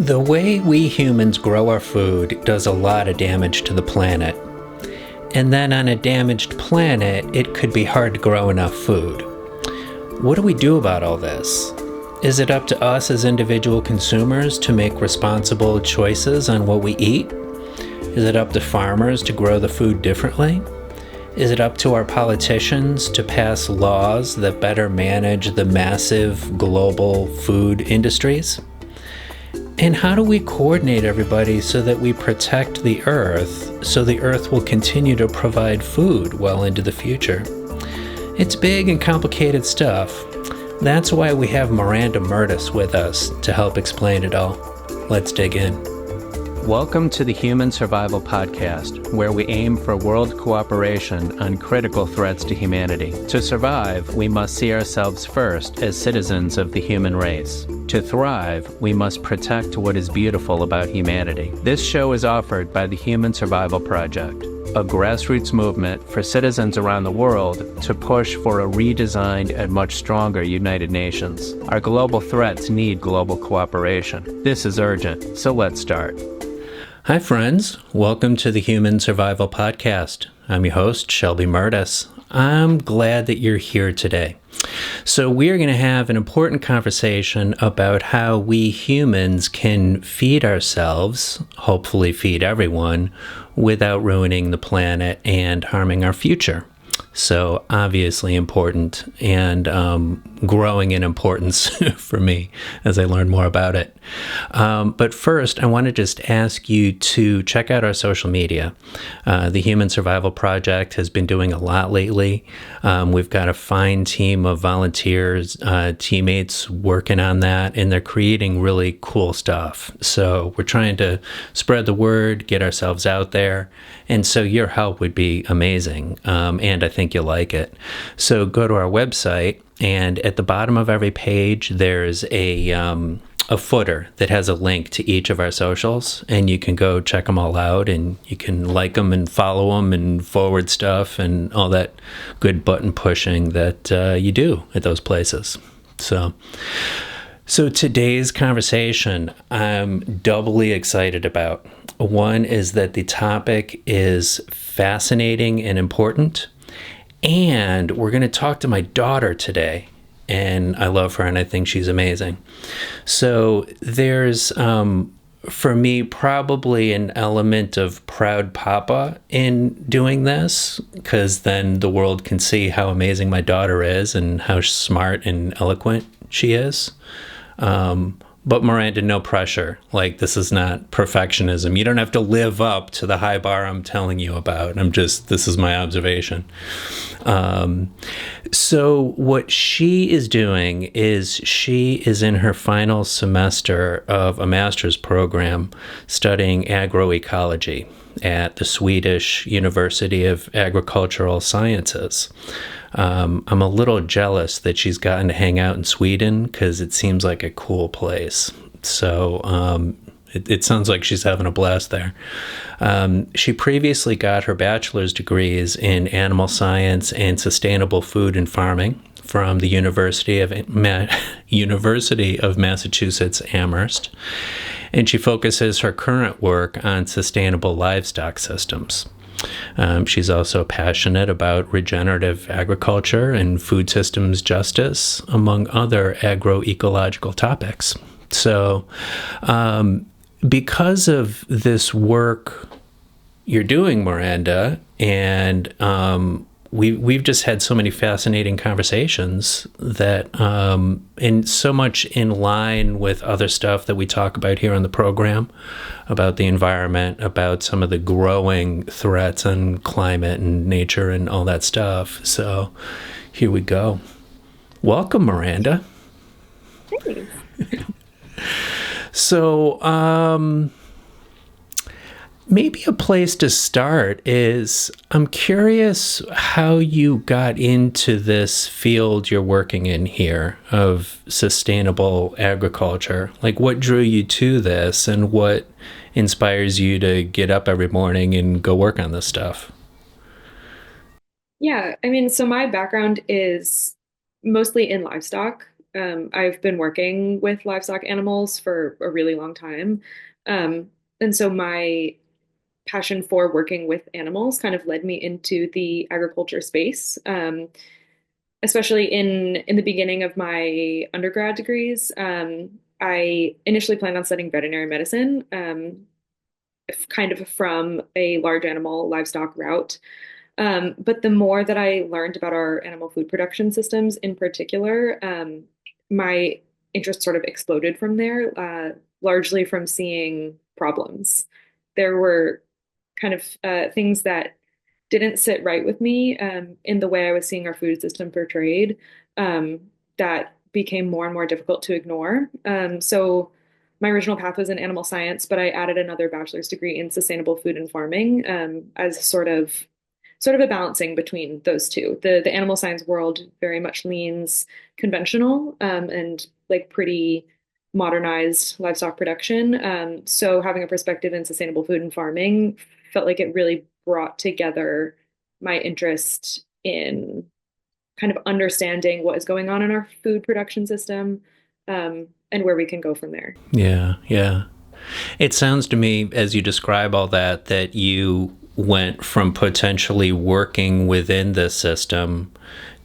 The way we humans grow our food does a lot of damage to the planet. And then on a damaged planet, it could be hard to grow enough food. What do we do about all this? Is it up to us as individual consumers to make responsible choices on what we eat? Is it up to farmers to grow the food differently? Is it up to our politicians to pass laws that better manage the massive global food industries? And how do we coordinate everybody so that we protect the earth, so the earth will continue to provide food well into the future? It's big and complicated stuff. That's why we have Miranda Mertes with us to help explain it all. Let's dig in. Welcome to the Human Survival Podcast, where we aim for world cooperation on critical threats to humanity. To survive, we must see ourselves first as citizens of the human race. To thrive, we must protect what is beautiful about humanity. This show is offered by the Human Survival Project, a grassroots movement for citizens around the world to push for a redesigned and much stronger United Nations. Our global threats need global cooperation. This is urgent, so let's start. Hi friends, welcome to the Human Survival Podcast. I'm your host, Shelby Mertes. I'm glad that you're here today. So we're going to have an important conversation about how we humans can feed ourselves, hopefully feed everyone, without ruining the planet and harming our future. So obviously important and growing in importance for me as I learn more about it. But first, I want to just ask you to check out our social media. The Human Survival Project has been doing a lot lately. We've got a fine team of volunteers, teammates working on that, and they're creating really cool stuff. So we're trying to spread the word, get ourselves out there. And so your help would be amazing. And I think you'll like it. So go to our website, and at the bottom of every page, there's a footer that has a link to each of our socials, and you can go check them all out, and you can like them and follow them and forward stuff and all that good button pushing that you do at those places. So today's conversation, I'm doubly excited about. One is that the topic is fascinating and important, and we're going to talk to my daughter today, and I love her, and I think she's amazing. So there's, for me, probably an element of proud papa in doing this, because then the world can see how amazing my daughter is and how smart and eloquent she is. But Miranda, no pressure. Like, this is not perfectionism. You don't have to live up to the high bar I'm telling you about. This is my observation. So what she is doing is she is in her final semester of a master's program studying agroecology at the Swedish University of Agricultural Sciences. I'm a little jealous that she's gotten to hang out in Sweden because it seems like a cool place. So it sounds like she's having a blast there. She previously got her bachelor's degrees in animal science and sustainable food and farming from the University of Massachusetts Amherst. And she focuses her current work on sustainable livestock systems. She's also passionate about regenerative agriculture and food systems justice, among other agroecological topics. So because of this work you're doing, Miranda, and we've just had so many fascinating conversations that, and so much in line with other stuff that we talk about here on the program, about the environment, about some of the growing threats on climate and nature and all that stuff. So here we go. Welcome, Miranda. Thanks. So, maybe a place to start is, I'm curious how you got into this field you're working in here of sustainable agriculture. Like, what drew you to this, and what inspires you to get up every morning and go work on this stuff? Yeah, so my background is mostly in livestock. I've been working with livestock animals for a really long time. And so my passion for working with animals kind of led me into the agriculture space. Especially in the beginning of my undergrad degrees. I initially planned on studying veterinary medicine, kind of from a large animal livestock route. But the more that I learned about our animal food production systems in particular, my interest sort of exploded from there, largely from seeing problems. There were kind of things that didn't sit right with me in the way I was seeing our food system portrayed, um, that became more and more difficult to ignore. So my original path was in animal science, but I added another bachelor's degree in sustainable food and farming, as sort of a balancing between those two. The animal science world very much leans conventional, and like pretty modernized livestock production. So having a perspective in sustainable food and farming felt like it really brought together my interest in kind of understanding what is going on in our food production system, and where we can go from there. Yeah, yeah. It sounds to me, as you describe all that, that you went from potentially working within the system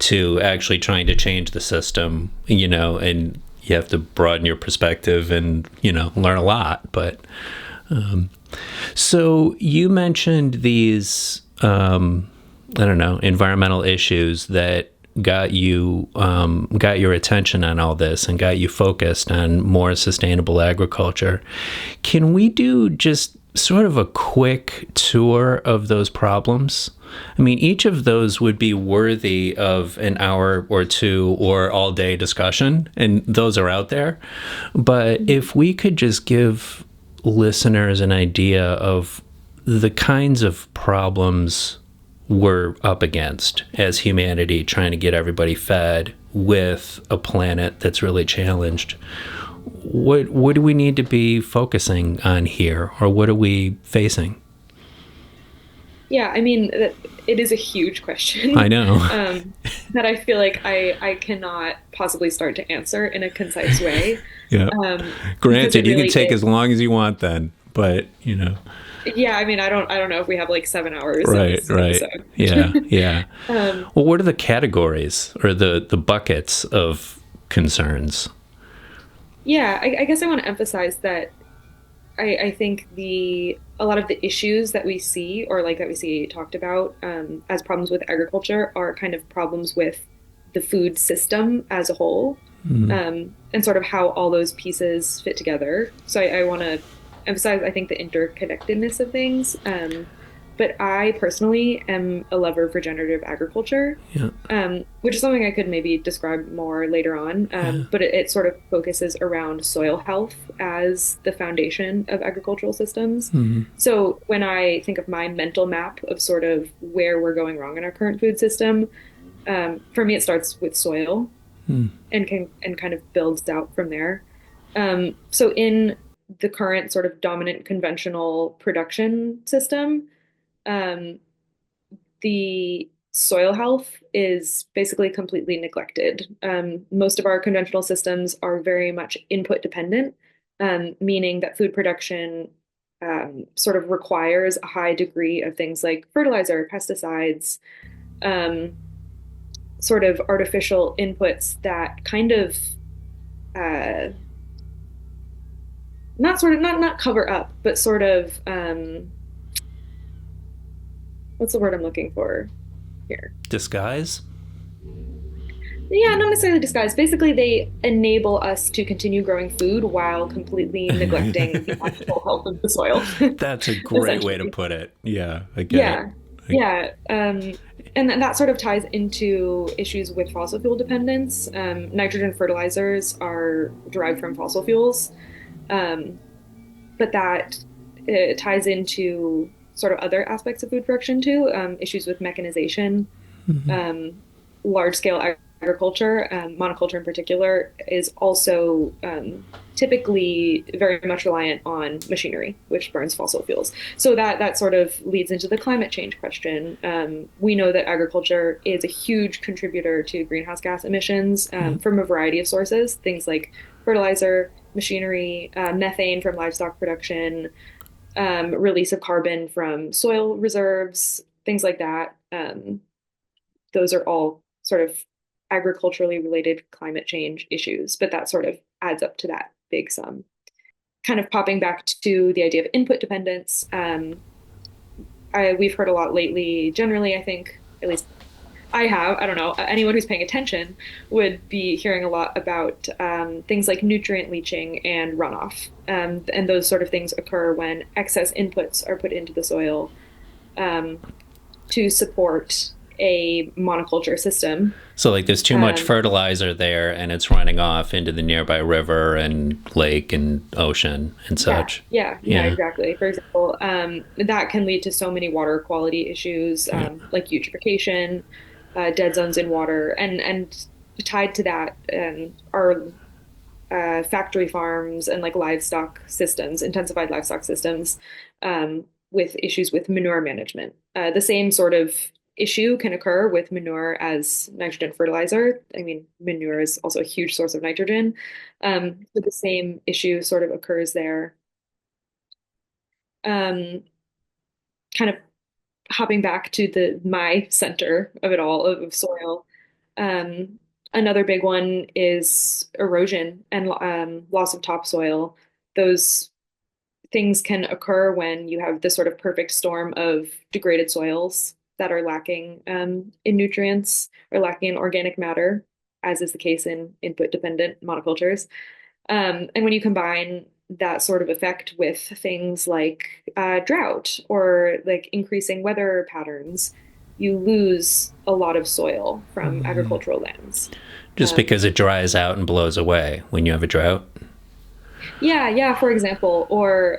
to actually trying to change the system, and you have to broaden your perspective and, learn a lot. But so you mentioned these, I don't know, environmental issues that got your attention on all this and got you focused on more sustainable agriculture. Can we do just sort of a quick tour of those problems? I mean, each of those would be worthy of an hour or two or all day discussion, and those are out there. But if we could just give listeners an idea of the kinds of problems we're up against as humanity trying to get everybody fed with a planet that's really challenged. What do we need to be focusing on here, or what are we facing? Yeah, I mean, it is a huge question, I know. that I feel like I cannot possibly start to answer in a concise way, Yeah. because it Granted, you can really take is. as long as you want then, but Yeah, I mean, I don't know if we have like 7 hours in right, this right. episode. Yeah, yeah. Um, Well, what are the categories or the buckets of concerns? yeah, I guess I want to emphasize that I think the a lot of the issues that we see, or like that we see talked about, as problems with agriculture are kind of problems with the food system as a whole, Mm, and sort of how all those pieces fit together. So I want to emphasize, I think, the interconnectedness of things. But I personally am a lover of regenerative agriculture, yeah, which is something I could maybe describe more later on. yeah. But it sort of focuses around soil health as the foundation of agricultural systems. Mm, So when I think of my mental map of sort of where we're going wrong in our current food system, for me it starts with soil mm, and kind of builds out from there. So in the current sort of dominant conventional production system, um, the soil health is basically completely neglected. Most of our conventional systems are very much input dependent, meaning that food production sort of requires a high degree of things like fertilizer, pesticides, um, sort of artificial inputs that kind of uh, not cover up, but sort of what's the word I'm looking for here? disguise. Yeah, not necessarily disguise. Basically, they enable us to continue growing food while completely neglecting the actual health of the soil, That's a great way to essentially. put it. Yeah, I get it. Yeah, I, yeah. And that sort of ties into issues with fossil fuel dependence. Nitrogen fertilizers are derived from fossil fuels, um, but that ties into sort of other aspects of food production too, issues with mechanization, mhm. um, large scale agriculture, monoculture in particular, is also typically very much reliant on machinery, which burns fossil fuels. So that sort of leads into the climate change question. We know that agriculture is a huge contributor to greenhouse gas emissions from a variety of sources, things like fertilizer, machinery, methane from livestock production, release of carbon from soil reserves, things like that. Those are all sort of agriculturally related climate change issues, but that sort of adds up to that big sum. Kind of popping back to the idea of input dependence, we've heard a lot lately. Generally, I think, at least I don't know, anyone who's paying attention would be hearing a lot about things like nutrient leaching and runoff. And those sort of things occur when excess inputs are put into the soil to support a monoculture system. So like there's too much fertilizer there and it's running off into the nearby river and lake and ocean and such. Yeah, exactly. For example, that can lead to so many water quality issues, like eutrophication, dead zones in water, and tied to that are factory farms and like livestock systems, intensified livestock systems, with issues with manure management. The same sort of issue can occur with manure as nitrogen fertilizer. I mean, manure is also a huge source of nitrogen. But the same issue sort of occurs there. Kind of hopping back to my center of it all, of soil. Another big one is erosion and loss of topsoil. Those things can occur when you have this sort of perfect storm of degraded soils that are lacking in nutrients or lacking in organic matter, as is the case in input-dependent monocultures. And when you combine that sort of effect with things like drought or like increasing weather patterns, you lose a lot of soil from agricultural lands. Just because it dries out and blows away when you have a drought? Yeah, for example, or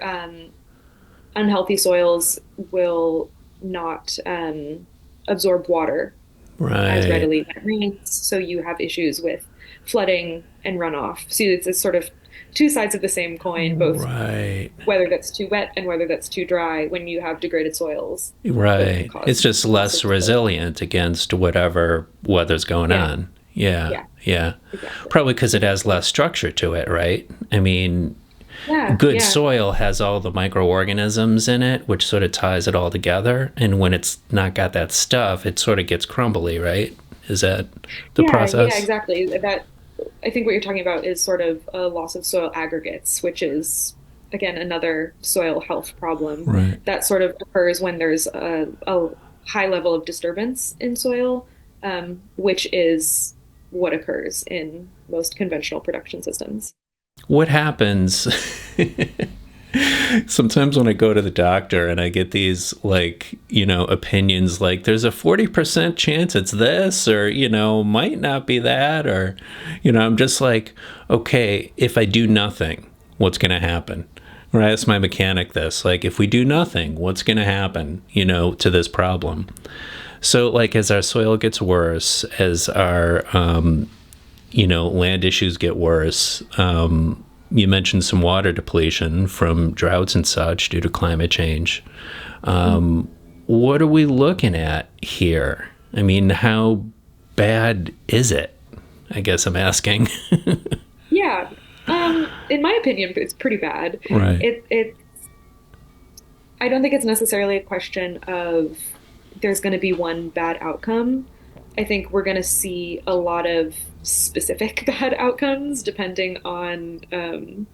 unhealthy soils will not absorb water as readily as it rains, so you have issues with flooding and runoff. So it's sort of two sides of the same coin, both whether that's too wet and whether that's too dry. When you have degraded soils, it's just less resilient against whatever weather's going on. Yeah. Exactly. Probably because it has less structure to it, right? I mean, good soil has all the microorganisms in it, which sort of ties it all together. And when it's not got that stuff, it sort of gets crumbly, right? Is that the process? Yeah, exactly. That, I think what you're talking about is sort of a loss of soil aggregates, which is, again, another soil health problem that sort of occurs when there's a high level of disturbance in soil, which is what occurs in most conventional production systems. What happens sometimes when I go to the doctor and I get these opinions like there's a 40% chance it's this, or might not be that, or I'm just like, okay, if I do nothing, what's going to happen? Or I ask my mechanic this, like, if we do nothing, what's going to happen to this problem? So like as our soil gets worse, as our land issues get worse, you mentioned some water depletion from droughts and such due to climate change. What are we looking at here? I mean, how bad is it? I guess I'm asking. Yeah. In my opinion, it's pretty bad. Right. I don't think it's necessarily a question of there's going to be one bad outcome. I think we're going to see a lot of specific bad outcomes depending on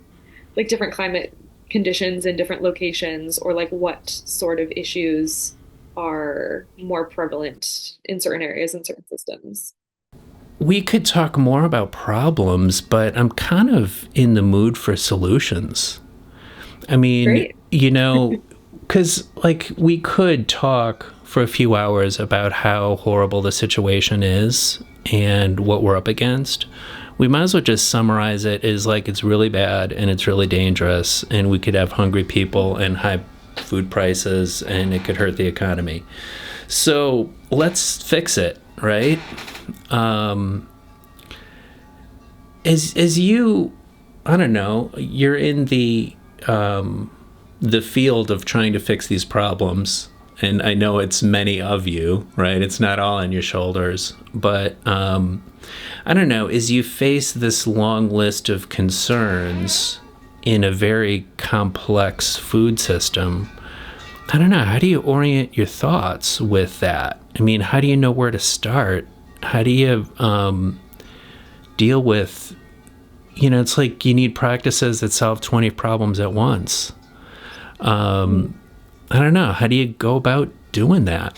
like different climate conditions in different locations, or like what sort of issues are more prevalent in certain areas and certain systems. We could talk more about problems, but I'm kind of in the mood for solutions. I mean, because like we could talk for a few hours about how horrible the situation is and what we're up against. We might as well just summarize it as like it's really bad and it's really dangerous, and we could have hungry people and high food prices, and it could hurt the economy. So let's fix it, right? as you, I don't know, you're in the field of trying to fix these problems, and I know it's many of you, right? It's not all on your shoulders, but I don't know, as you face this long list of concerns in a very complex food system, I don't know, how do you orient your thoughts with that? I mean, how do you know where to start? How do you deal with, it's like you need practices that solve 20 problems at once. Mhm. I don't know. How do you go about doing that?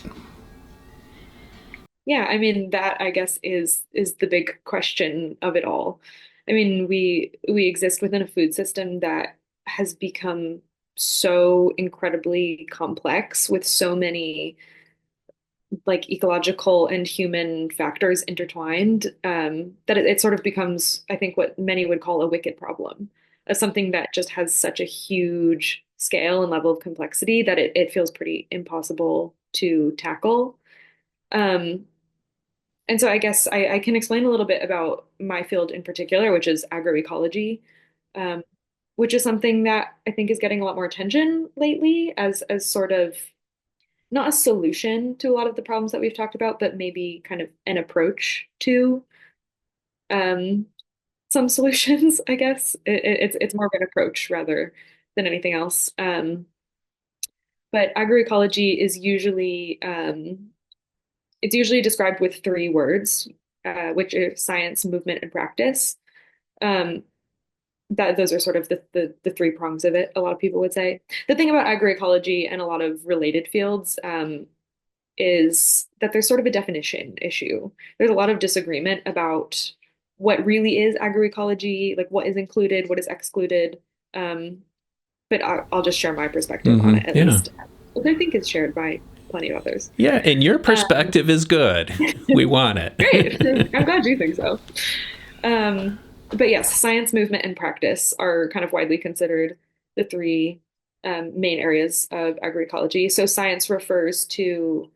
Yeah, I mean that I guess is the big question of it all. I mean, we exist within a food system that has become so incredibly complex with so many like ecological and human factors intertwined, that it sort of becomes, I think, what many would call a wicked problem, of something that just has such a huge scale and level of complexity that it feels pretty impossible to tackle. Um, and so I guess I can explain a little bit about my field in particular, which is agroecology, um, which is something that I think is getting a lot more attention lately as sort of not a solution to a lot of the problems that we've talked about, but maybe kind of an approach to um, some solutions, I guess. It's more of an approach rather than anything else. But agroecology is usually it's usually described with three words, which are science, movement, and practice. Um, that those are sort of the three prongs of it, a lot of people would say. The thing about agroecology and a lot of related fields, is that there's sort of a definition issue. There's a lot of disagreement about what really is agroecology, like what is included, what is excluded. Um, but I'll just share my perspective on it, at Yeah. least, which I think is shared by plenty of others. Yeah, and your Um, perspective is good. We want Great. it. I'm glad you think so. Um, but yes, science, movement, and practice are kind of widely considered the three main areas of agroecology. So science refers to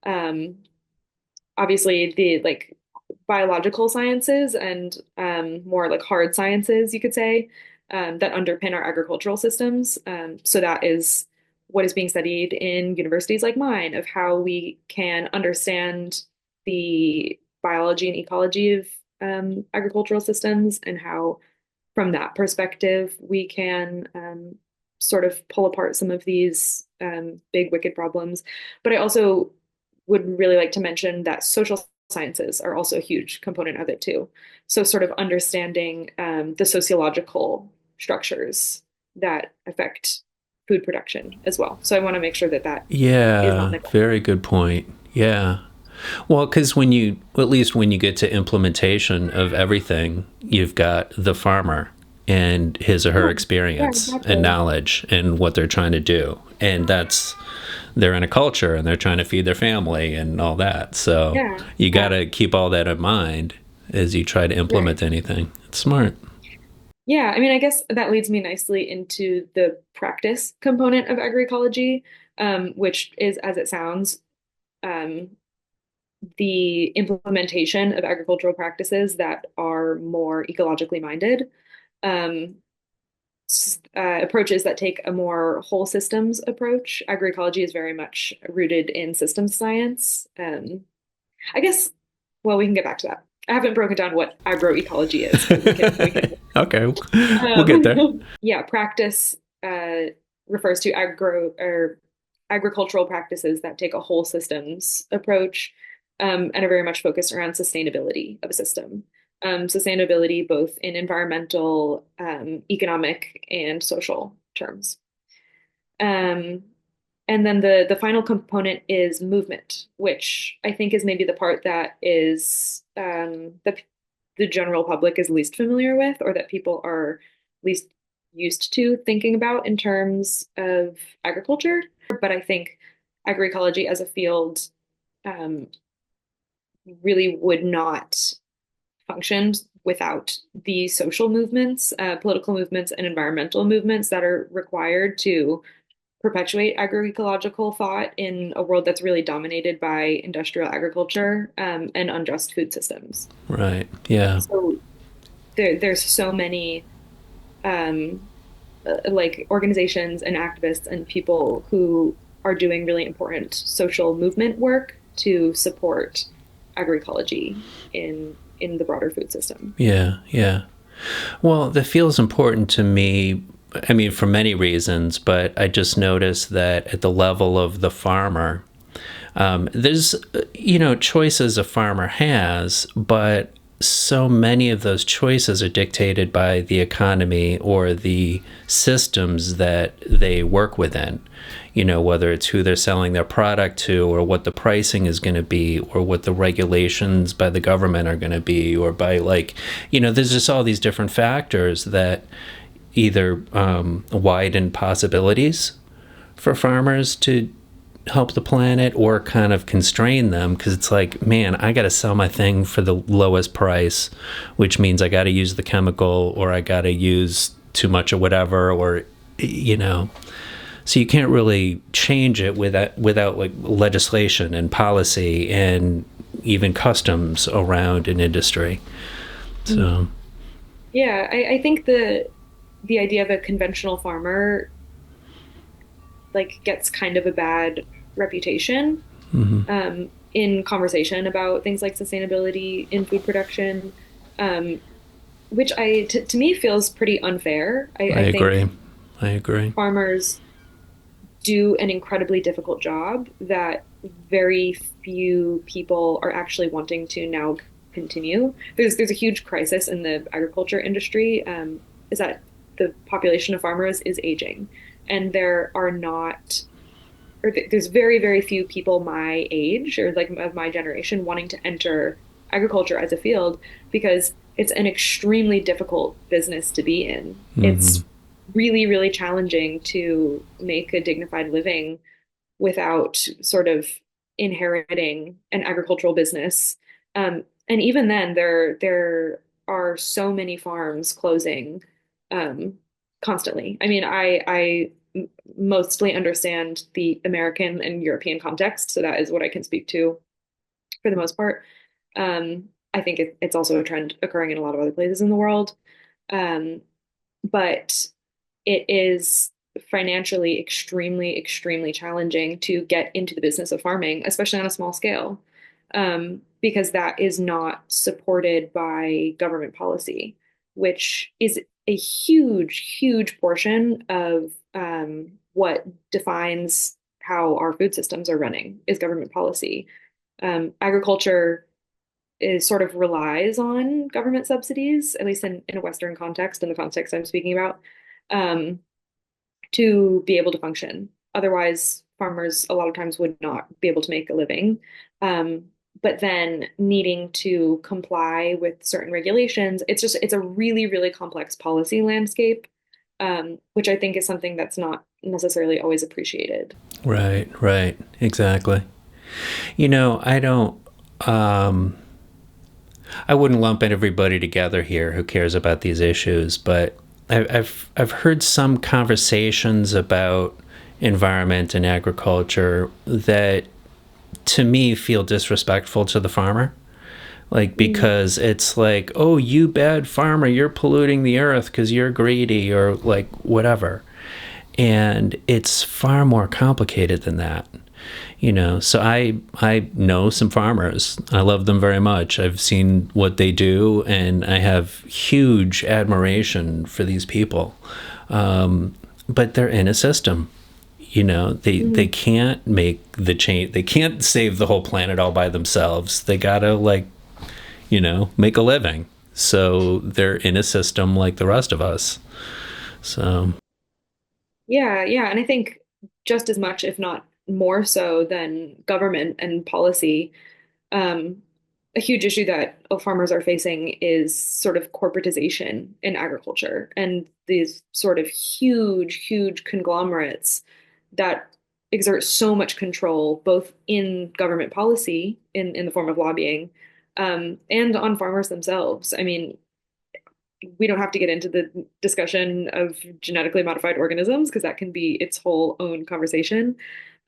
um, obviously the like biological sciences and more like hard sciences, you could say, that underpin our agricultural systems. So that is what is being studied in universities like mine of how we can understand the biology and ecology of agricultural systems and how, from that perspective, we can sort of pull apart some of these big wicked problems. But I also would really like to mention that social sciences are also a huge component of it too. So, sort of understanding the sociological structures that affect food production as well. So, I want to make sure that that is not Yeah, neglected. very good point. Yeah. Well, because when you, at least when you get to implementation of everything, you've got the farmer and his or her Yeah, yeah, experience and exactly. knowledge and what they're trying to do. And they're in a culture and they're trying to feed their family and all that. So Yeah, you got yeah, to keep all that in mind as you try to right. implement anything. It's smart. Yeah, I mean, I guess that leads me nicely into the practice component of agroecology, which is, as it sounds, um, the implementation of agricultural practices that are more ecologically minded, um, approaches that take a more whole systems approach. Agroecology is very much rooted in systems science. I guess, well, we can get back to that. I haven't broken down what agroecology is, but we can. Okay, we'll get there. Yeah, practice refers to agricultural practices that take a whole systems approach, and are very much focused around sustainability of a system. Sustainability both in environmental, economic, and social terms. Um, and then the final component is movement, which I think is maybe the part that is that the general public is least familiar with, or that people are least used to thinking about in terms of agriculture. But I think agroecology as a field um, really would not function without the social movements, political movements, and environmental movements that are required to perpetuate agroecological thought in a world that's really dominated by industrial agriculture and unjust food systems. Right. Yeah. So there's so many um, like organizations and activists and people who are doing really important social movement work to support agroecology in the broader food system. Yeah, yeah. Well, that feels important to me. I mean, for many reasons, but I just noticed that at the level of the farmer, there's, choices a farmer has, but so many of those choices are dictated by the economy or the systems that they work within. Whether it's who they're selling their product to, or what the pricing is going to be, or what the regulations by the government are going to be, or by, like, there's just all these different factors that either widen possibilities for farmers to help the planet or kind of constrain them, because it's like, man, I got to sell my thing for the lowest price, which means I got to use the chemical, or I got to use too much of whatever, or so you can't really change it without like legislation and policy and even customs around an industry. So Yeah, I think the idea of a conventional farmer like gets kind of a bad reputation in conversation about things like sustainability in food production, um, which to me feels pretty unfair. I I agree. think I agree. farmers do an incredibly difficult job that very few people are actually wanting to now continue. There's a huge crisis in the agriculture industry, is that the population of farmers is aging, and there are not, or there's very, very few people my age or like of my generation wanting to enter agriculture as a field because it's an extremely difficult business to be in. Mm-hmm. It's really, really challenging to make a dignified living without sort of inheriting an agricultural business. And even then, there are so many farms closing um, constantly. I mean, I mostly understand the American and European context, so that is what I can speak to for the most part. I think it's also a trend occurring in a lot of other places in the world. Um, but it is financially extremely, extremely challenging to get into the business of farming, especially on a small scale, because that is not supported by government policy, which is a huge, huge portion of what defines how our food systems are running is government policy. Agriculture is sort of relies on government subsidies, at least in a Western context, in the context I'm speaking about, um, to be able to function. Otherwise, farmers a lot of times would not be able to make a living. Um, but then needing to comply with certain regulations, it's a really, really complex policy landscape, which I think is something that's not necessarily always appreciated. Right, right, exactly. I don't. Um, I wouldn't lump everybody together here who cares about these issues, but I've heard some conversations about environment and agriculture that to me feel disrespectful to the farmer. Like, Mm, because it's like, oh, you bad farmer, you're polluting the earth because you're greedy, or like whatever. And it's far more complicated than that. So I know some farmers. I love them very much. I've seen what they do, and I have huge admiration for these people. But they're in a system. They mm, can't make the change. They can't save the whole planet all by themselves. They gotta, like, make a living. So they're in a system like the rest of us. So yeah, yeah. And I think just as much, if not more so than government and policy, um, a huge issue that farmers are facing is sort of corporatization in agriculture and these sort of huge, huge conglomerates that exert so much control both in government policy in the form of lobbying, and on farmers themselves. I mean, we don't have to get into the discussion of genetically modified organisms because that can be its whole own conversation.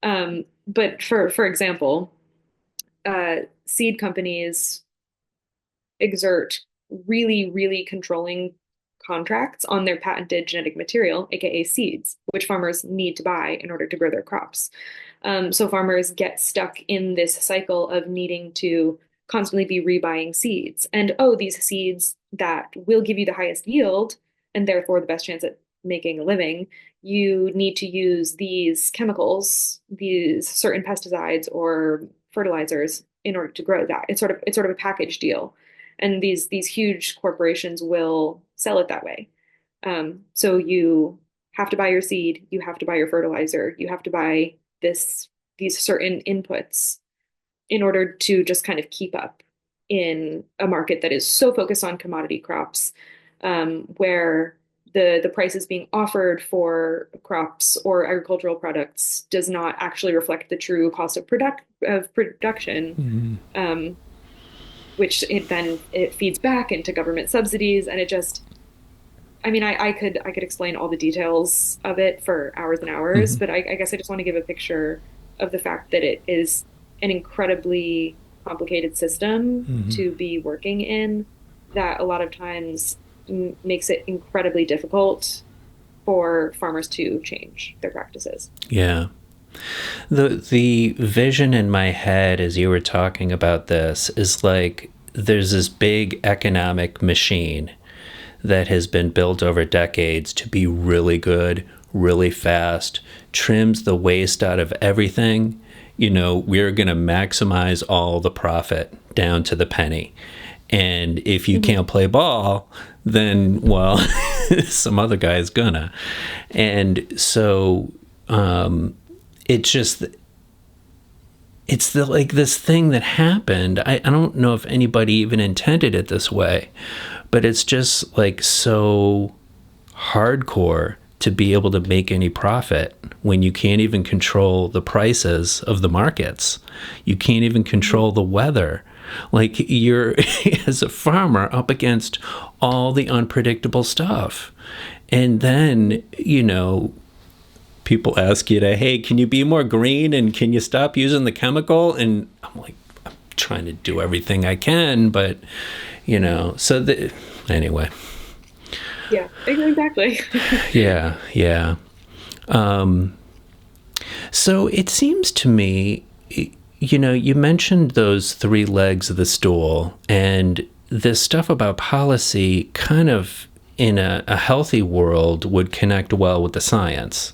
But for example, seed companies exert really, really controlling contracts on their patented genetic material, aka seeds, which farmers need to buy in order to grow their crops. So farmers get stuck in this cycle of needing to constantly be rebuying seeds. And oh, these seeds that will give you the highest yield and therefore the best chance at making a living, you need to use these chemicals, these certain pesticides or fertilizers in order to grow that. It's sort of a package deal. And these huge corporations will sell it that way. So you have to buy your seed, you have to buy your fertilizer, you have to buy these certain inputs in order to just kind of keep up in a market that is so focused on commodity crops, where the prices being offered for crops or agricultural products does not actually reflect the true cost of production, which it feeds back into government subsidies, and it just, I mean, I could explain all the details of it for hours and hours, but I guess I just want to give a picture of the fact that it is an incredibly complicated system to be working in, that a lot of times makes it incredibly difficult for farmers to change their practices. Yeah. The vision in my head as you were talking about this is like there's this big economic machine that has been built over decades to be really good, really fast, trims the waste out of everything. You know, we're going to maximize all the profit down to the penny. And if you can't play ball, then, well, some other guy's gonna. And so it's just, like this thing that happened. I don't know if anybody even intended it this way, but it's just like so hardcore to be able to make any profit when you can't even control the prices of the markets. You can't even control the weather. Like you're, as a farmer, up against all the unpredictable stuff. And then, you know, people ask you to, hey, can you be more green and can you stop using the chemical? And I'm like, I'm trying to do everything I can, but, you know, anyway. Yeah, exactly. Yeah. So it seems to me, you know, you mentioned those three legs of the stool, and this stuff about policy kind of in a healthy world would connect well with the science,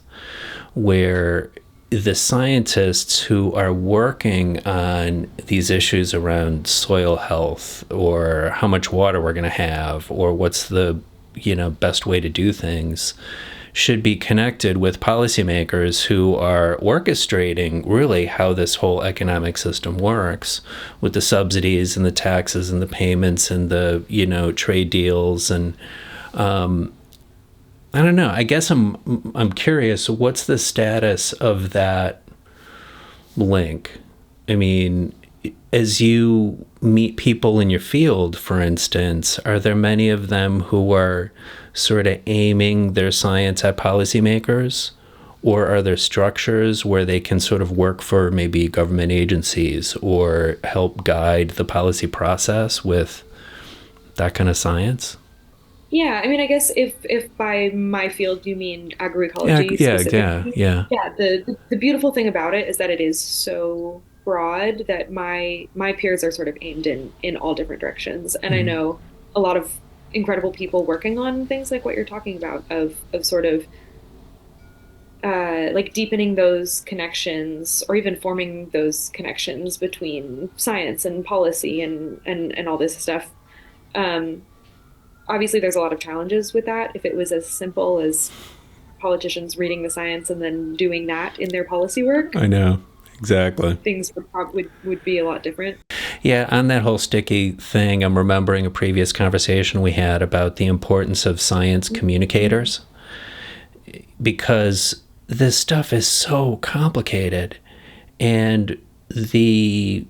where the scientists who are working on these issues around soil health or how much water we're going to have or what's the, you know, best way to do things should be connected with policymakers who are orchestrating really how this whole economic system works, with the subsidies and the taxes and the payments and the, you know, trade deals. And I don't know, I guess I'm curious, what's the status of that link? I mean, as you meet people in your field, for instance, are there many of them who are sort of aiming their science at policymakers? Or are there structures where they can sort of work for maybe government agencies or help guide the policy process with that kind of science? Yeah, I mean, I guess if by my field you mean agroecology specifically, Yeah. the beautiful thing about it is that it is so broad that my peers are sort of aimed in all different directions. And I know a lot of incredible people working on things like what you're talking about of sort of like deepening those connections or even forming those connections between science and policy and all this stuff. Um, Obviously, there's a lot of challenges with that. If it was as simple as politicians reading the science and then doing that in their policy work, I know. Exactly. things would be a lot different. Yeah, on that whole sticky thing, I'm remembering a previous conversation we had about the importance of science communicators, because this stuff is so complicated, and the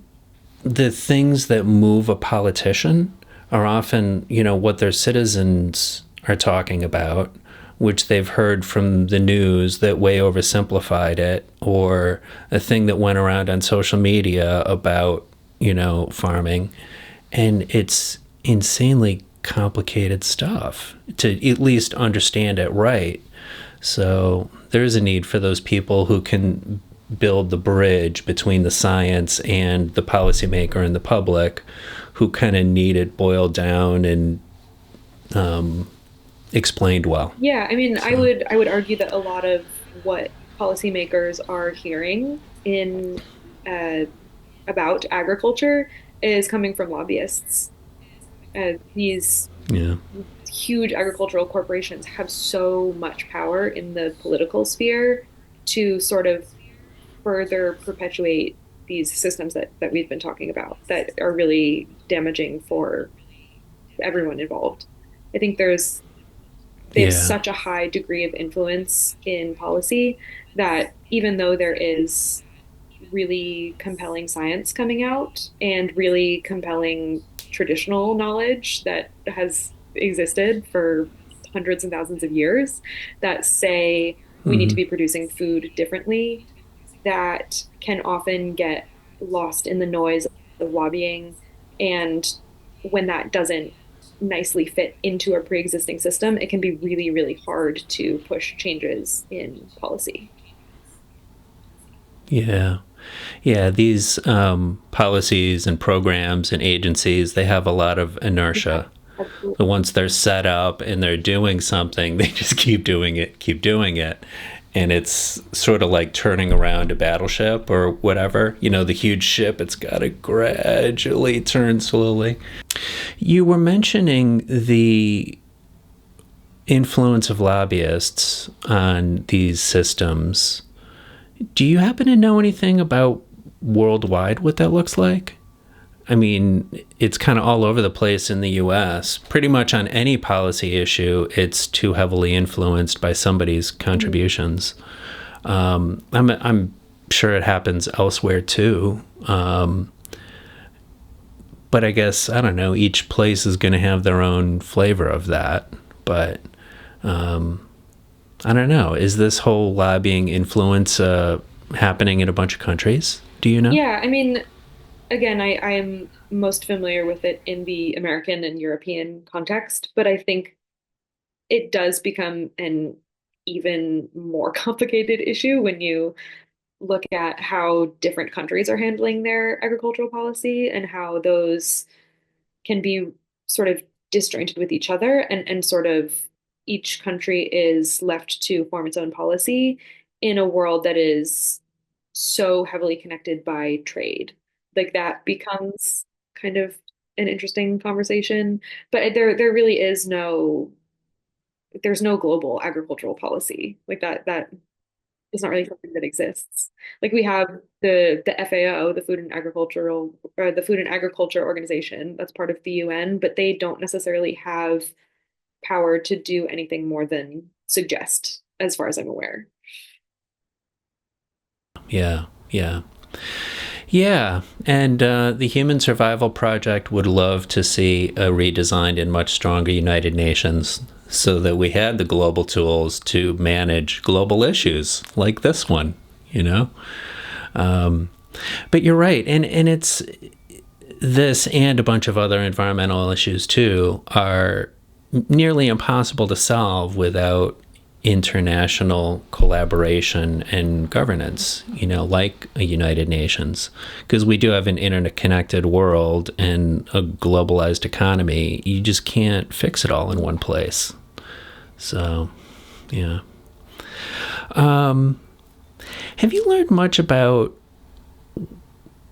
things that move a politician are often, you know, what their citizens are talking about, which they've heard from the news that way oversimplified it, or a thing that went around on social media about, you know, farming. And it's insanely complicated stuff to at least understand it right. So there's a need for those people who can build the bridge between the science and the policymaker and the public, who kind of need it boiled down and explained well. Yeah, I mean, So, I would argue that a lot of what policymakers are hearing in uh, about agriculture is coming from lobbyists. These yeah. huge agricultural corporations have so much power in the political sphere to sort of further perpetuate these systems that we've been talking about that are really damaging for everyone involved. I think they have Yeah. such a high degree of influence in policy that even though there is really compelling science coming out and really compelling traditional knowledge that has existed for hundreds and thousands of years that say we need to Mm-hmm. be producing food differently, that can often get lost in the noise of lobbying. And when that doesn't nicely fit into a pre-existing system, it can be really, really hard to push changes in policy. Yeah. Yeah, these policies and programs and agencies, they have a lot of Yeah, inertia. But absolutely. once they're set up and they're doing something, they just keep doing it, keep doing it. And it's sort of like turning around a battleship or whatever. You know, the huge ship, it's got to gradually turn slowly. You were mentioning the influence of lobbyists on these systems. Do you happen to know anything about worldwide what that looks like? I mean, it's kind of all over the place in the US. Pretty much on any policy issue, it's too heavily influenced by somebody's Mhm. contributions. I'm sure it happens elsewhere too. But I guess, I don't know, each place is going to have their own flavor of that. But I don't know. Is this whole lobbying influence happening in a bunch of countries? Do you know? Yeah, I mean, again, I am most familiar with it in the American and European context, but I think it does become an even more complicated issue when you look at how different countries are handling their agricultural policy and how those can be sort of disjointed with each other and sort of each country is left to form its own policy in a world that is so heavily connected by trade. Like that becomes kind of an interesting conversation, but there really is there's no global agricultural policy like that is not really something that exists. Like we have the FAO, the Food and Agriculture Organization, that's part of the UN, but they don't necessarily have power to do anything more than suggest, as far as I'm aware. Yeah, yeah. Yeah, and the Human Survival Project would love to see a redesigned and much stronger United Nations so that we had the global tools to manage global issues like this one, you know? Um, but you're right, and it's this and a bunch of other environmental issues too are nearly impossible to solve without international collaboration and governance, you know, like a United Nations. Because we do have an interconnected world and a globalized economy. You just can't fix it all in one place. So, yeah. Have you learned much about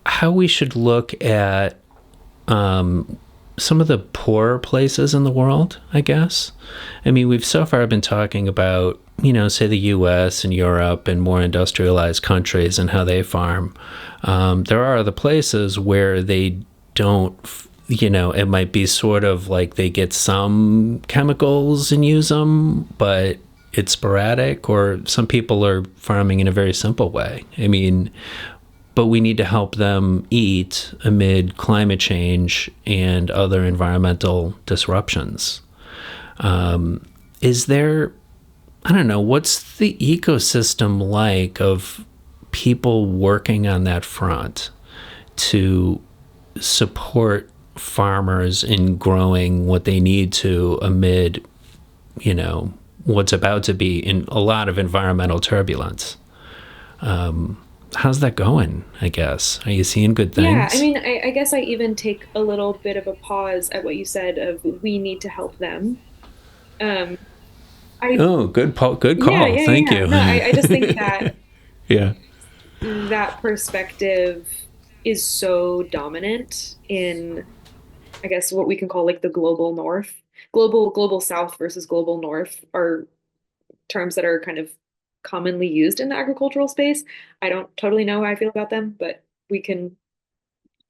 how we should look at some of the poorer places in the world, I guess? I mean, we've so far been talking about, you know, say the US and Europe and more industrialized countries and how they farm. There are other places where they don't, you know, it might be sort of like they get some chemicals and use them, but it's sporadic, or some people are farming in a very simple way. I mean, but we need to help them eat amid climate change and other environmental disruptions. Is there, I don't know, what's the ecosystem like of people working on that front to support farmers in growing what they need to amid, what's about to be in a lot of environmental turbulence. How's that going, I guess? Are you seeing good Yeah, I things? mean, I guess I even take a little bit of a pause at what you said of we need to help them. Um, I Oh, good Yeah, call. yeah, Thank yeah. you. No, I just think that Yeah. that perspective is so dominant in, I guess, what we can call like the global north. Global south versus global north are terms that are kind of commonly used in the agricultural space. I don't totally know how I feel about them, but we can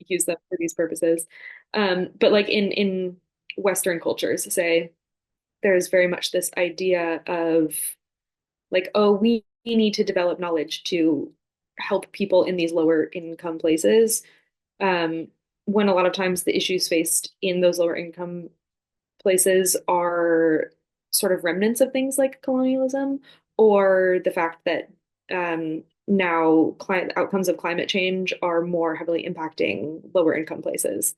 use them for these purposes. But like in Western cultures, say, there's very much this idea of like, oh, we need to develop knowledge to help people in these lower income places. Um, when a lot of times the issues faced in those lower income places are sort of remnants of things like colonialism or the fact that now outcomes of climate change are more heavily impacting lower income places,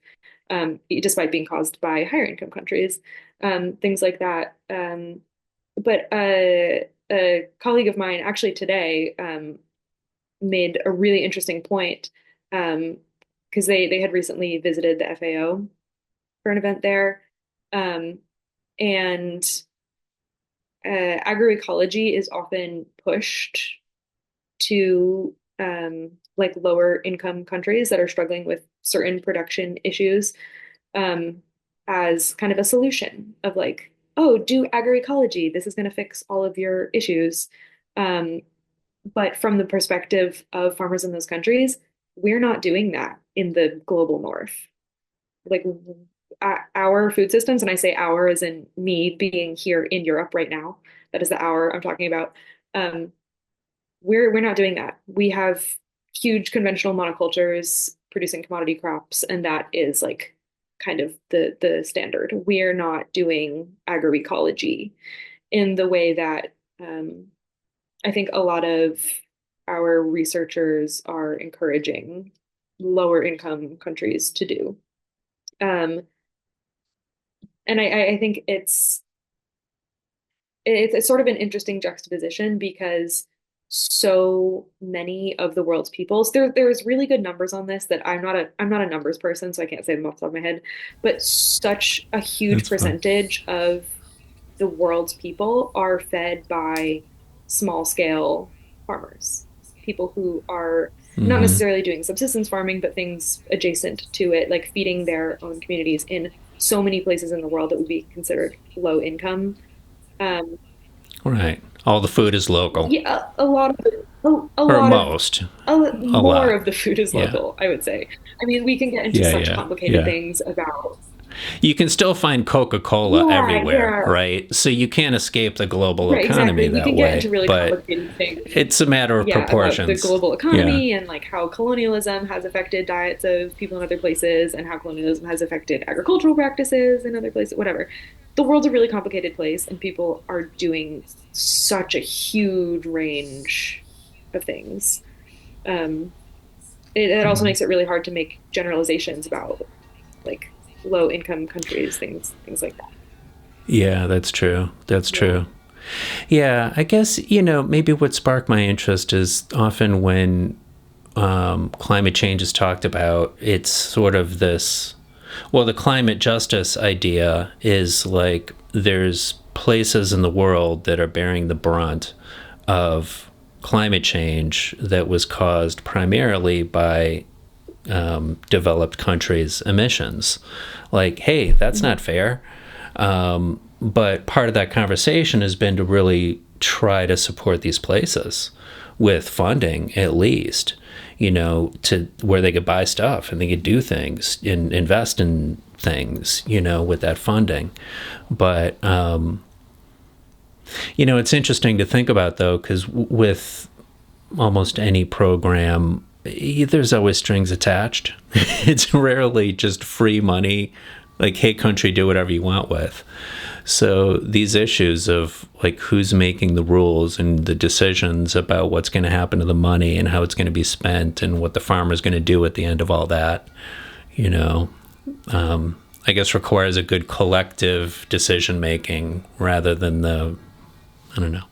despite being caused by higher income countries, things like that. But a colleague of mine actually today made a really interesting point because they had recently visited the FAO for an event there. Um, and agroecology is often pushed to like lower income countries that are struggling with certain production issues um, as kind of a solution of like, oh, do agroecology. This is going to fix all of your issues. Um, but from the perspective of farmers in those countries, we're not doing that in the global north. Like our food systems, and I say our as in me being here in Europe right now, that is the our I'm talking about. Um, we're not doing that. We have huge conventional monocultures producing commodity crops, and that is like kind of the standard. We're not doing agroecology in the way that I think a lot of our researchers are encouraging lower income countries to do. Um, and I think it's sort of an interesting juxtaposition because so many of the world's peoples there's really good numbers on this that I'm not a numbers person, so I can't say them off the top of my head, but such a huge That's fun. percentage of the world's people are fed by small scale farmers, people who are not Mm-hmm. necessarily doing subsistence farming, but things adjacent to it, like feeding their own communities in so many places in the world that would be considered low income. Um, Right. All the food is local, yeah, a lot of a or lot of most, a more lot. of the food is Yeah. local, I would say. I mean, we can get into Yeah. such Yeah. complicated Yeah. things about, You can still find Coca-Cola yeah, everywhere, yeah, right? So you can't escape the global right, economy exactly. We that can get into way. really But complicated things, it's a matter of yeah, about the proportions. global Yeah. economy and like how colonialism has affected diets of people in other places and how colonialism has affected agricultural practices in other places, whatever. The world's a really complicated place, and people are doing such a huge range of things. Um, it also makes it really hard to make generalizations about like low income countries, things like that. Yeah, that's true. That's Yeah. true. Yeah, I guess, maybe what sparked my interest is often when climate change is talked about, it's sort of this, well, the climate justice idea is like there's places in the world that are bearing the brunt of climate change that was caused primarily by developed countries' emissions. Like, hey, that's Mhm. not fair. But part of that conversation has been to really try to support these places with funding, at least, to where they could buy stuff and they could do things and invest in things, with that funding. But, it's interesting to think about, though, because with almost any program, there's always strings attached. It's rarely just free money, like, hey, country, do whatever you want with. So these issues of like who's making the rules and the decisions about what's going to happen to the money and how it's going to be spent and what the farmer's going to do at the end of all that, you know, I guess requires a good collective decision making rather than I don't know.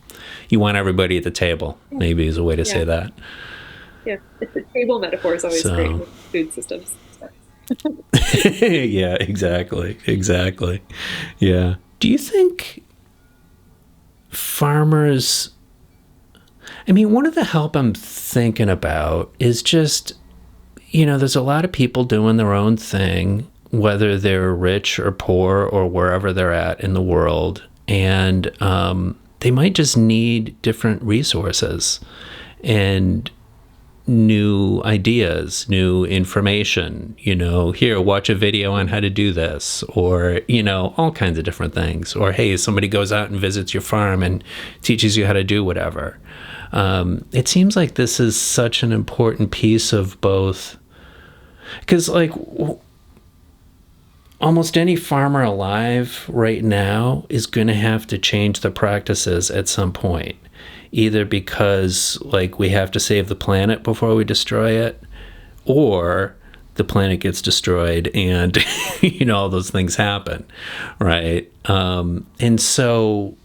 You want everybody at the table, Yeah. maybe is a way to say Yeah. that. Yeah. The table metaphor is always great So, with food systems stuff. yeah, exactly. Exactly. Yeah. Do you think farmers, I mean, one of the help I'm thinking about is just, there's a lot of people doing their own thing, whether they're rich or poor or wherever they're at in the world. And they might just need different resources and new ideas, new information. Here, watch a video on how to do this, or, all kinds of different things. Or, hey, somebody goes out and visits your farm and teaches you how to do whatever. It seems like this is such an important piece of both, because, like, almost any farmer alive right now is going to have to change the practices at some point, either because, like, we have to save the planet before we destroy it, or the planet gets destroyed and all those things happen, right? And so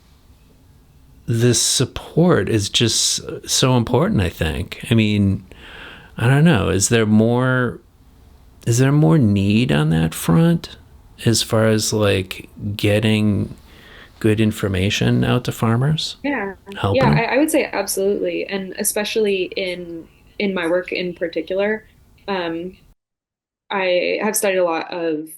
this support is just so important, I think. I mean, I don't know, is there more need on that front as far as, like, getting good information out to farmers, Yeah. helping Yeah, them? I would say absolutely. And especially in my work in particular, um, I have studied a lot of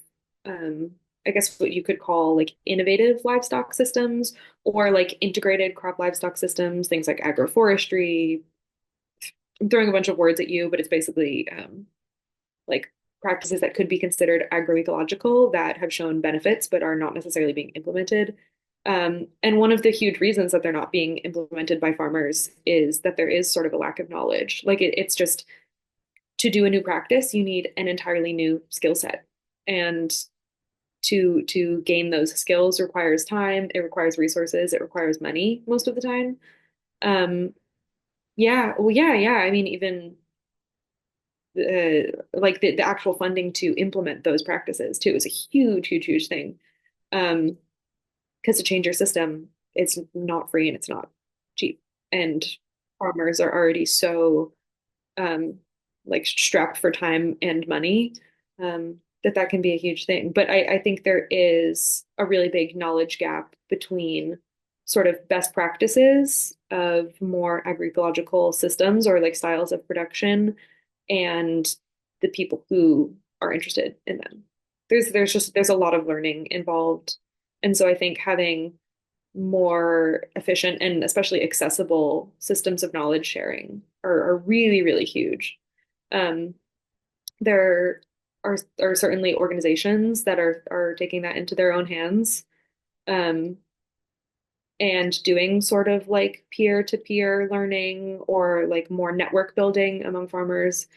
I guess what you could call like innovative livestock systems or like integrated crop livestock systems, things like agroforestry. I'm throwing a bunch of words at you, but it's basically like practices that could be considered agroecological that have shown benefits but are not necessarily being implemented. And one of the huge reasons that they're not being implemented by farmers is that there is sort of a lack of knowledge. Like it's just to do a new practice, you need an entirely new skill set. And to gain those skills requires time, it requires resources, it requires money most of the time. Um, yeah, well, yeah. I mean, even like the actual funding to implement those practices too is a huge thing. Um, because to change your system, it's not free and it's not cheap. And farmers are already so um, like strapped for time and money that can be a huge thing. But I think there is a really big knowledge gap between sort of best practices of more agroecological systems or like styles of production and the people who are interested in them. There's a lot of learning involved. And so I think having more efficient and especially accessible systems of knowledge sharing are really huge. Um, there are certainly organizations that are taking that into their own hands um, and doing sort of like peer-to-peer learning or like more network building among farmers.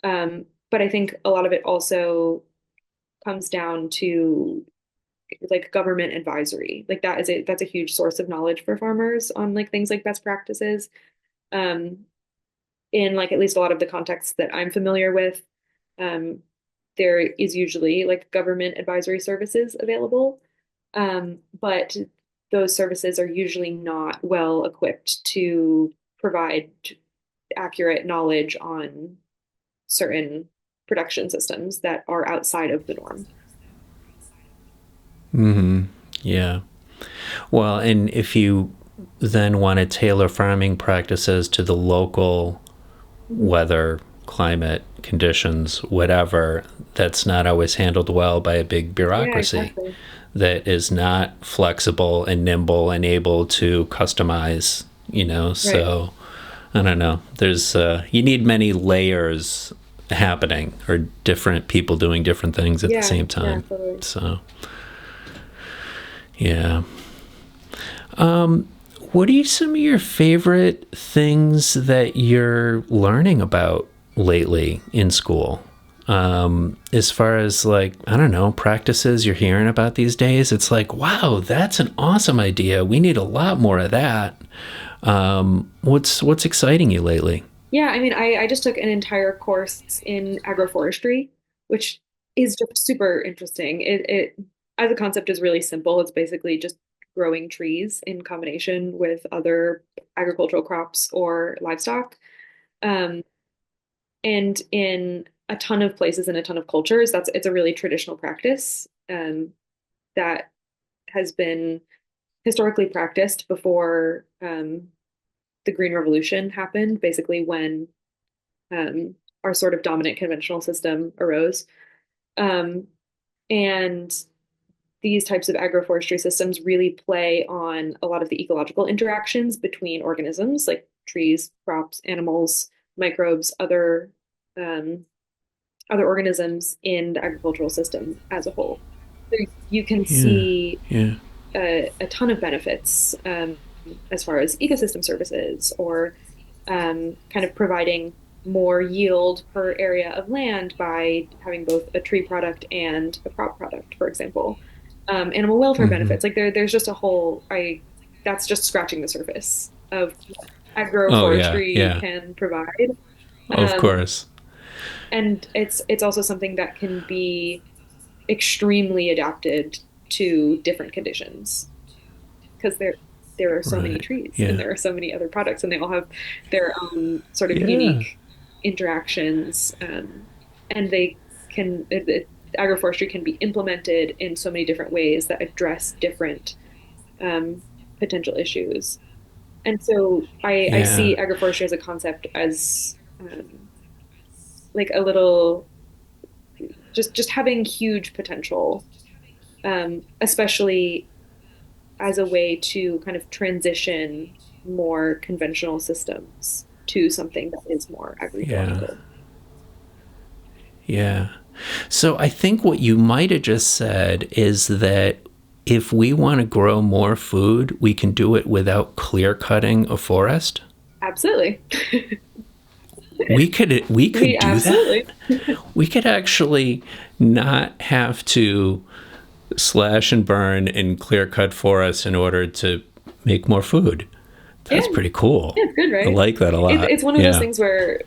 But I think a lot of it also comes down to like government advisory. Like that's a huge source of knowledge for farmers on like things like best practices. Um, in like at least a lot of the contexts that I'm familiar with, um, there is usually like government advisory services available. But those services are usually not well equipped to provide accurate knowledge on certain production systems that are outside of the norm. Mm-hmm. Yeah. Well, and if you then want to tailor farming practices to the local Mhm. weather, climate, conditions, whatever, that's not always handled well by a big Yeah, bureaucracy exactly. that is not flexible and nimble and able to customize, Right. So I don't know. You need many layers happening or different people doing different things at the Yeah, same yeah, time. totally. So, yeah. What are some of your favorite things that you're learning about lately in school? As far as, like, I don't know, practices you're hearing about these days, it's like, wow, that's an awesome idea. We need a lot more of that. What's exciting you lately? Yeah, I mean, I just took an entire course in agroforestry, which is just super interesting. It as a concept is really simple. It's basically just growing trees in combination with other agricultural crops or livestock. Um, and in a ton of places and a ton of cultures, it's a really traditional practice that has been historically practiced before the Green Revolution happened, basically when um, our sort of dominant conventional system arose. Um, and these types of agroforestry systems really play on a lot of the ecological interactions between organisms like trees, crops, animals, microbes, um, other organisms in the agricultural system as a whole. So you can Yeah, see yeah, a ton of benefits as far as ecosystem services or kind of providing more yield per area of land by having both a tree product and a crop product, for example. Animal welfare hmm. benefits, there's just a whole, that's just scratching the surface of what Oh yeah, agroforestry yeah, can provide. of Um, course. and it's also something that can be extremely adapted to different conditions because there are so many Right. trees and Yeah, there are so many other products and they all have their own sort of yeah, unique interactions and they agroforestry can be implemented in so many different ways that address different um, potential issues. And so I yeah, see agroforestry as a concept as like a little just having huge potential, especially as a way to kind of transition more conventional systems to something that is more yeah, agroecological. yeah. So I think what you might have just said is that if we want to grow more food, we can do it without clear cutting a forest. Absolutely. We could We do that. absolutely. We could actually not have to slash and burn and clear cut forests in order to make more food. Yeah, That's pretty cool. yeah, it's good, I right? like that a lot. It's one of those Yeah. things where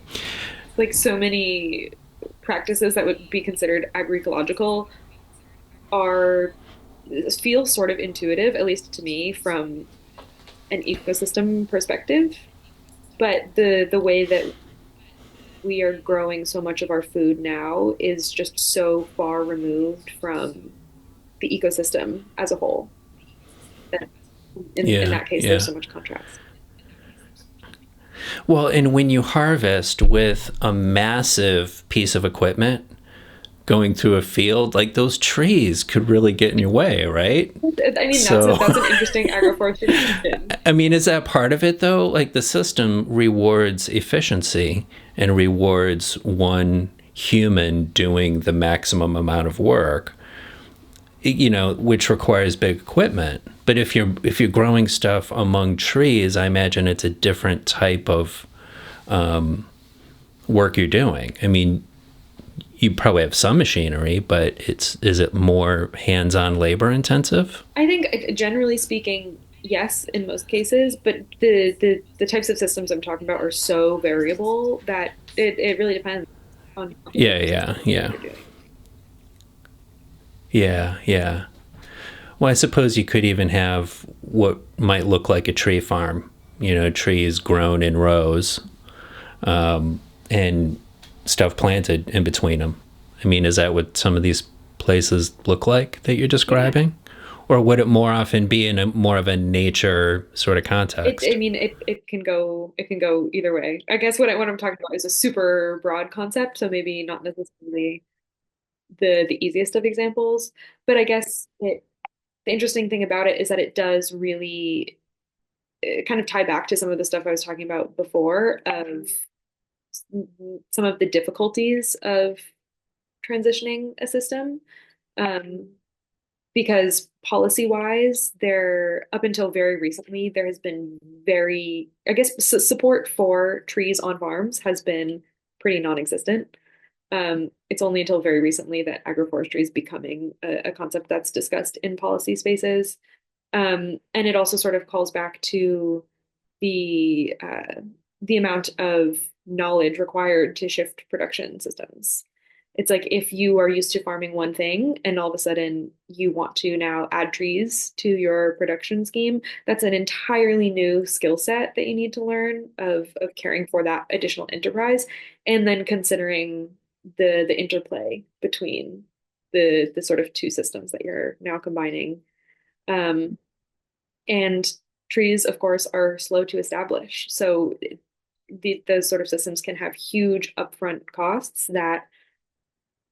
like so many practices that would be considered agroecological are feel sort of intuitive, at least to me, from an ecosystem perspective. But the way that we are growing so much of our food now is just so far removed from the ecosystem as a whole that in Yeah. that case there's Yeah. so much contrast. Well, and when you harvest with a massive piece of equipment going through a field, like those trees could really get in your way, right? I mean So, that's an interesting agroforestry question. I mean, is that part of it though? Like the system rewards efficiency and rewards one human doing the maximum amount of work, which requires big equipment. But if you're growing stuff among trees, I imagine it's a different type of work you're doing. I mean, you probably have some machinery, but is it more hands-on labor intensive? I think generally speaking yes in most cases, but the types of systems I'm talking about are so variable that it really depends on the Yeah, type of yeah, system that yeah, you're doing. yeah, yeah. Well, I suppose you could even have what might look like a tree farm. Trees grown in rows, and stuff planted in between them. I mean, is that what some of these places look like that you're Yeah. describing? Or would it more often be in a more of a nature sort of I context? mean, it can go either way. I guess what I'm talking about is a super broad concept, so maybe not necessarily the easiest of examples. But I guess the interesting thing about it is that it does really kind of tie back to some of the stuff I was talking about before of some of the difficulties of transitioning a system. Um, because policy wise, there up until very recently, there has been very, I guess, support for trees on farms has been pretty non-existent. It's only until very recently that agroforestry is becoming a concept that's discussed in policy spaces. And it also sort of calls back to the amount of knowledge required to shift production systems. It's like if you are used to farming one thing and all of a sudden you want to now add trees to your production scheme, that's an entirely new skill set that you need to learn of caring for that additional enterprise, and then considering the interplay between the sort of two systems that you're now combining. Um, and trees, of course, are slow to establish. So those sort of systems can have huge upfront costs that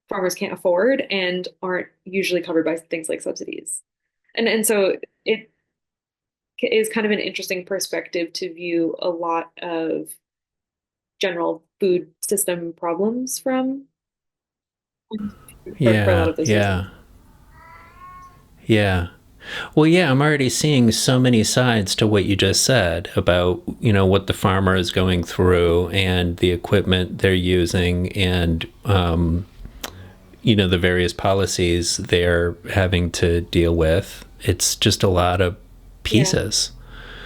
farmers can't afford and aren't usually covered by things like subsidies. And so it is kind of an interesting perspective to view a lot of general food system problems from for a lot Yeah, of those reasons. yeah, yeah. Well, yeah, I'm already seeing so many sides to what you just said about, what the farmer is going through and the equipment they're using and, the various policies they're having to deal with. It's just a lot of Yeah. pieces.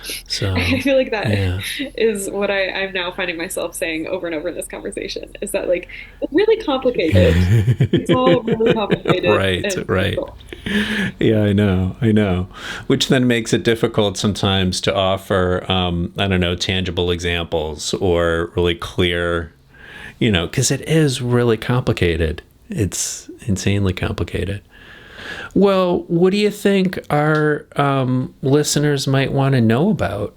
I So, feel like that yeah. is what I'm now finding myself saying over and over in this conversation is that like it's really complicated. It's all really complicated Right, and right. difficult. Yeah, I know, I know. Which then makes it difficult sometimes to offer, I don't know, tangible examples or really clear, because it is really complicated. It's insanely complicated. Well, what do you think our listeners might want to know about?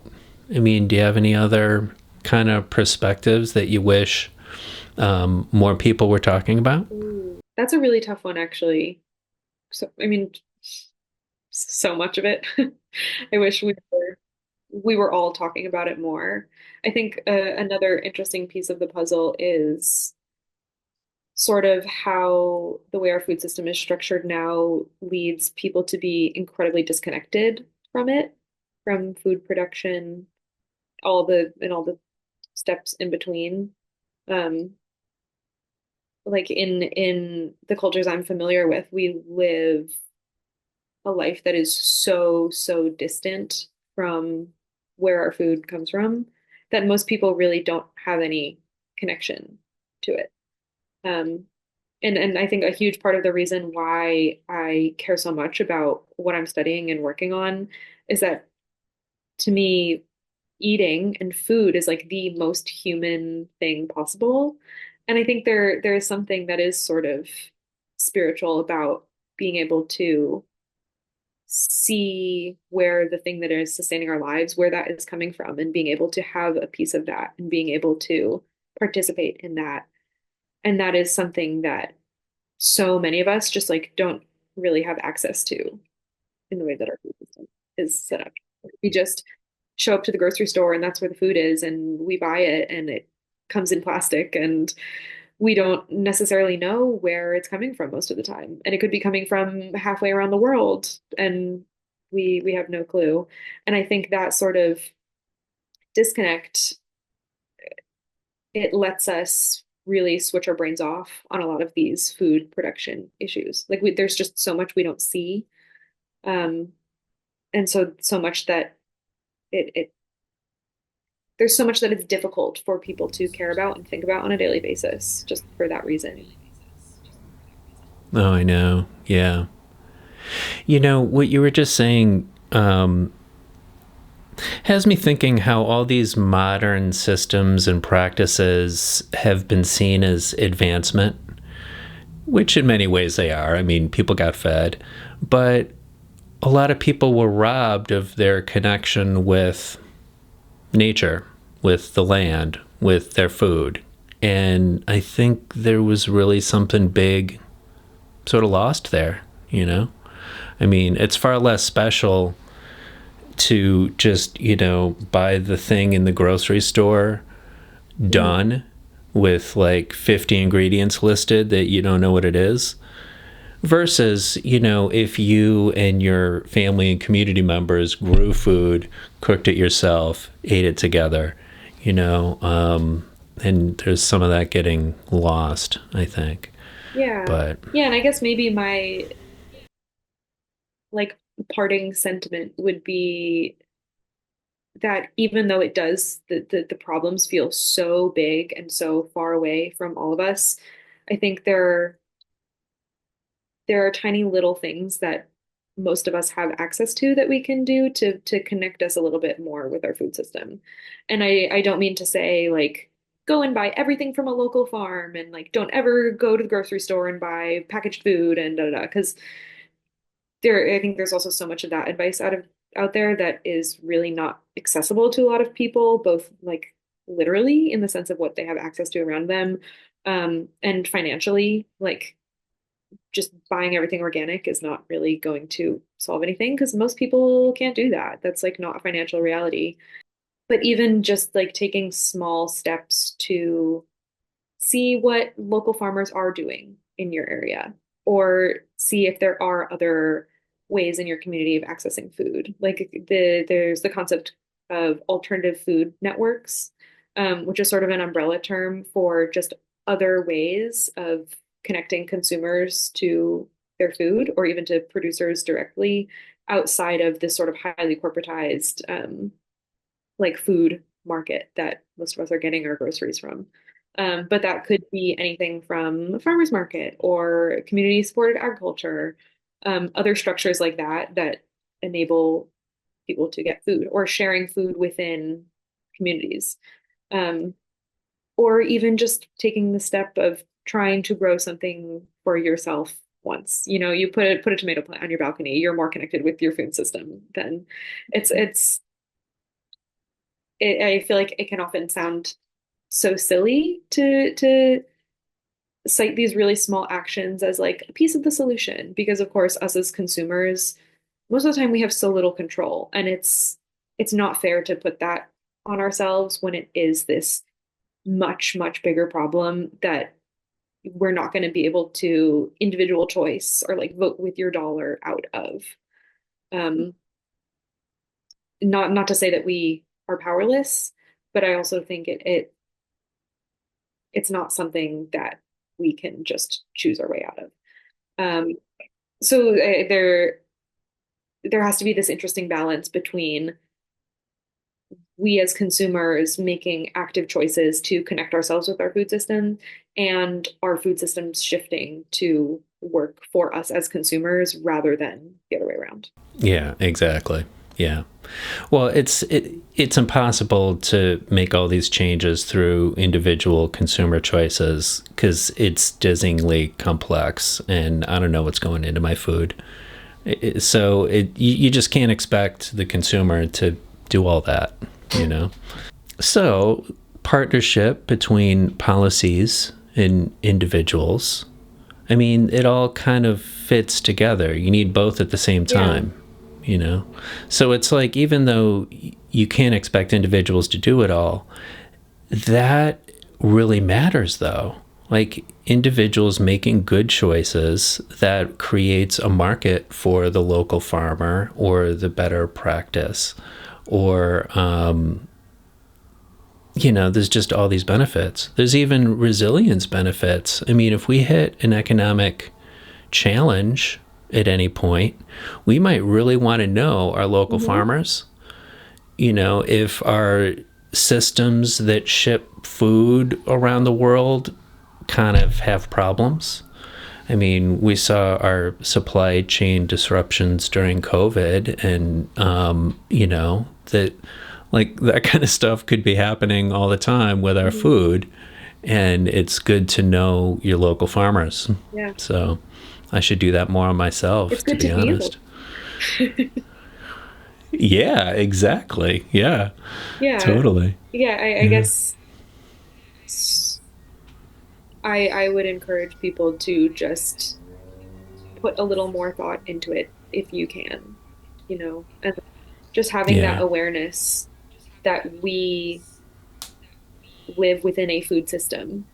I mean, do you have any other kind of perspectives that you wish more people were talking about? Ooh, that's a really tough one, actually. So, I mean, so much of it. I wish we were all talking about it more. I think another interesting piece of the puzzle is sort of how the way our food system is structured now leads people to be incredibly disconnected from it, from food production, all the steps in between. Um, like in the cultures I'm familiar with, we live a life that is so, so distant from where our food comes from that most people really don't have any connection to it. Um, and I think a huge part of the reason why I care so much about what I'm studying and working on is that to me, eating and food is like the most human thing possible. And I think there is something that is sort of spiritual about being able to see where the thing that is sustaining our lives, where that is coming from, and being able to have a piece of that and being able to participate in that. And that is something that so many of us just like don't really have access to in the way that our food system is set up. We just show up to the grocery store and that's where the food is, and we buy it and it comes in plastic, and we don't necessarily know where it's coming from most of the time. And it could be coming from halfway around the world and we have no clue. And I think that sort of disconnect, it lets us really switch our brains off on a lot of these food production issues. Like there's just so much we don't see. Um, and so much that it there's so much that it's difficult for people to care about and think about on a daily basis just for that reason. Oh, I know. Yeah. What you were just saying has me thinking how all these modern systems and practices have been seen as advancement, which in many ways they are. I mean, people got fed, but a lot of people were robbed of their connection with nature, with the land, with their food. And I think there was really something big sort of lost there. I mean, it's far less special to just, buy the thing in the grocery store Mhm. done with like 50 ingredients listed that you don't know what it is versus, if you and your family and community members grew food, cooked it yourself, ate it together, and there's some of that getting lost, I think. Yeah. But Yeah, and I guess maybe my like parting sentiment would be that even though the problems feel so big and so far away from all of us, I think there are tiny little things that most of us have access to that we can do to connect us a little bit more with our food system. And I don't mean to say like go and buy everything from a local farm and like don't ever go to the grocery store and buy packaged food and da da da because I think there's also so much of that advice out there that is really not accessible to a lot of people, both like literally in the sense of what they have access to around them, and financially, like just buying everything organic is not really going to solve anything because most people can't do that. That's like not a financial reality. But even just like taking small steps to see what local farmers are doing in your area or see if there are other ways in your community of accessing food. There's the concept of alternative food networks, which is sort of an umbrella term for just other ways of connecting consumers to their food or even to producers directly outside of this sort of highly corporatized like food market that most of us are getting our groceries from. But that could be anything from a farmer's market or community supported agriculture, other structures like that that enable people to get food or sharing food within communities. Um, or even just taking the step of trying to grow something for yourself once. You know, you put a tomato plant on your balcony, you're more connected with your food system than I feel like it can often sound so silly to cite these really small actions as like a piece of the solution because of course us as consumers most of the time we have so little control and it's not fair to put that on ourselves when it is this much bigger problem that we're not going to be able to individual choice or like vote with your dollar out of. Um, not to say that we are powerless, but I also think it's not something that we can just choose our way out of. Um, so there has to be this interesting balance between we as consumers making active choices to connect ourselves with our food system and our food systems shifting to work for us as consumers rather than the other way around. Yeah, exactly. Yeah. Well, it's impossible to make all these changes through individual consumer choices because it's dizzyingly complex, and I don't know what's going into my food. So you just can't expect the consumer to do all that, you know? So partnership between policies and individuals, I mean, it all kind of fits together. You need both at the same time. Yeah. You know, so it's like even though you can't expect individuals to do it all, that really matters though. Like individuals making good choices that creates a market for the local farmer or the better practice or you know, there's just all these benefits. There's even resilience benefits. I mean, if we hit an economic challenge at any point, we might really want to know our local farmers. You know, if our systems that ship food around the world kind of have problems. I mean, we saw our supply chain disruptions during COVID, and you know, that like that kind of stuff could be happening all the time with our food, and it's good to know your local farmers. Yeah. So I should do that more on myself, it's good to be honest. Yeah, exactly. Yeah. Yeah. Totally. Yeah, I guess I would encourage people to just put a little more thought into it if you can, you know, and just having that awareness that we live within a food system.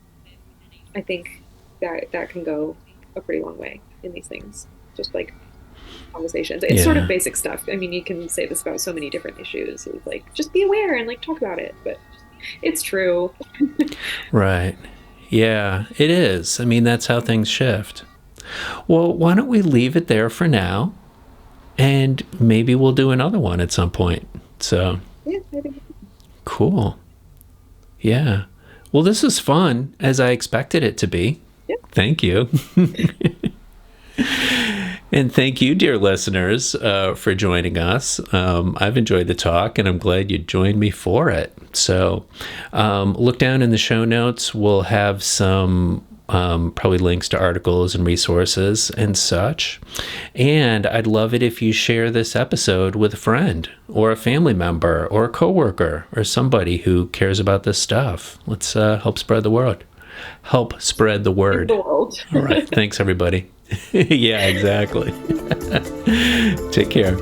I think that can go a pretty long way in these things. Just like conversations. It's sort of basic stuff. I mean, you can say this about so many different issues. It's like just be aware and like talk about it, but it's true. Right. Yeah, it is. I mean, that's how things shift. Well, why don't we leave it there for now? And maybe we'll do another one at some point. So, yeah, I think. Cool. Yeah. Well, this is fun, as I expected it to be. Yeah. Thank you. And thank you, dear listeners, for joining us. I've enjoyed the talk, and I'm glad you joined me for it. So look down in the show notes. We'll have some probably links to articles and resources and such. And I'd love it if you share this episode with a friend or a family member or a coworker or somebody who cares about this stuff. Let's help spread the word. Help spread the word. All right. Thanks, everybody. Yeah, exactly. Take care.